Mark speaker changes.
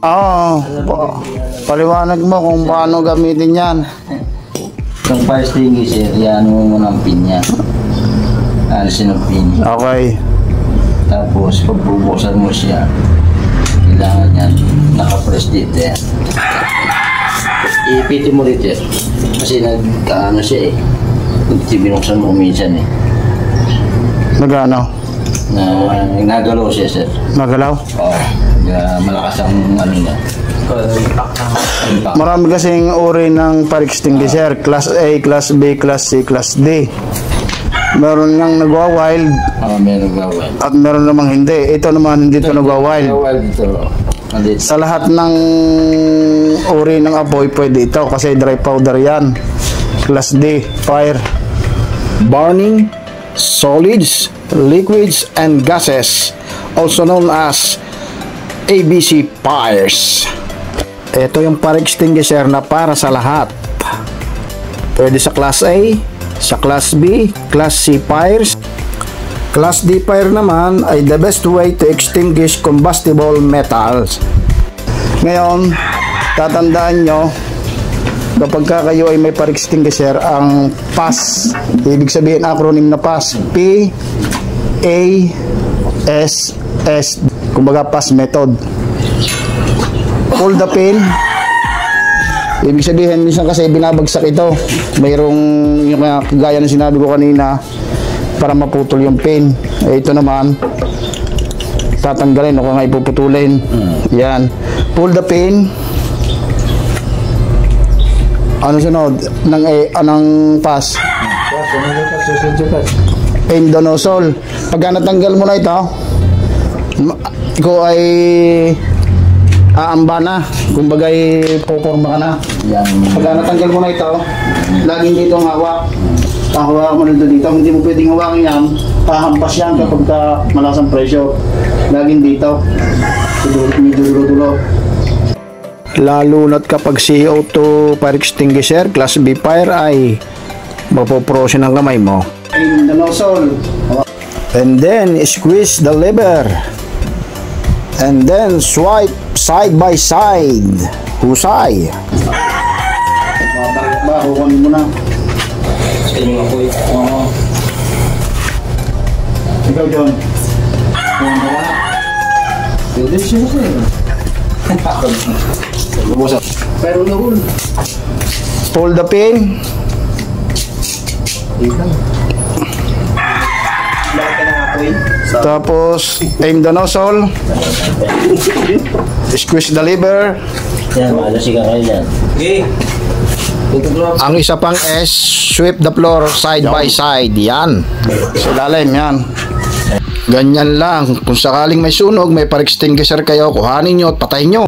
Speaker 1: Oo. Paliwanag mo kung paano gamitin yan.
Speaker 2: Yung fire extinguisher, yan mo muna ang pin niya. Alisin ang pin.
Speaker 1: Okay.
Speaker 2: Tapos, pag bubuksan mo siya, kailangan yan nakapress dito yan. Iipitin mo rito yan. Kasi nagkaano siya eh. Binuksan mo minsan eh.
Speaker 1: Nagano?
Speaker 2: Nagalaw siya, sir.
Speaker 1: Nagalaw?
Speaker 2: Oo. Malakas ang ano niya.
Speaker 1: Marami kasing uri ng fire extinguisher. Class A, Class B, Class C, Class D. Meron nang nagwa-wild.
Speaker 2: Meron nagwa-wild.
Speaker 1: At meron namang hindi. Ito naman hindi ito nagwa-wild.
Speaker 2: Nagwa-wild.
Speaker 1: Sa lahat ng uri ng apoy, pwede ito. Kasi dry powder yan. Class D, fire. Burning solids, liquids, and gases. Also known as ABC fires. Ito yung fire extinguisher na para sa lahat. Pwede sa Class A, sa Class B, Class C fires. Class D fire naman ay the best way to extinguish combustible metals. Ngayon, tatandaan nyo, kapag kayo ay may fire extinguisher, ang PAS, ibig sabihin acronym na PAS, P-A-S-S, kumbaga PAS method. Pull the pin. Ibig sabihin, minsan kasi binabagsak ito. Mayroong yung gaya ng sinabi ko kanina para maputol yung pin. Ito naman, tatanggalin o kung nga ipuputulin. Yan. Pull the pin. Ano sunod? Anong pass? Aim the nozzle. Pagka natanggal mo na ito, ikaw ay aamba na. Kumbaga puporma ka na. Pagka natanggal mo na ito, laging dito ang hawak. Ang hawak mo nito dito. Hindi mo pwedeng hawakin yan. Pahampas yan kapag malakas ang pressure. Laging dito. Medyo dulo-dulo. Lalo na't kapag CO2 fire extinguisher, Class B fire ay mapoprosin ang kamay mo. In the nozzle. And then squeeze the lever. And then swipe side by side. Husay. Kukunin mo na.
Speaker 2: Sa inyo ako eh.
Speaker 1: Ikaw, John.
Speaker 2: Pwede siya kasi. Pero noon.
Speaker 1: Pull the pin. Tapos aim the nozzle. Squeeze the lever.
Speaker 2: Yan, maalasig ka kayo dyan. Okay.
Speaker 1: Ang isa pang S, sweep the floor side by side. Yan. Sa ilalim, yan. Ganyan lang. Kung sakaling may sunog, may fire extinguisher kayo, kuhanin nyo at patayin nyo.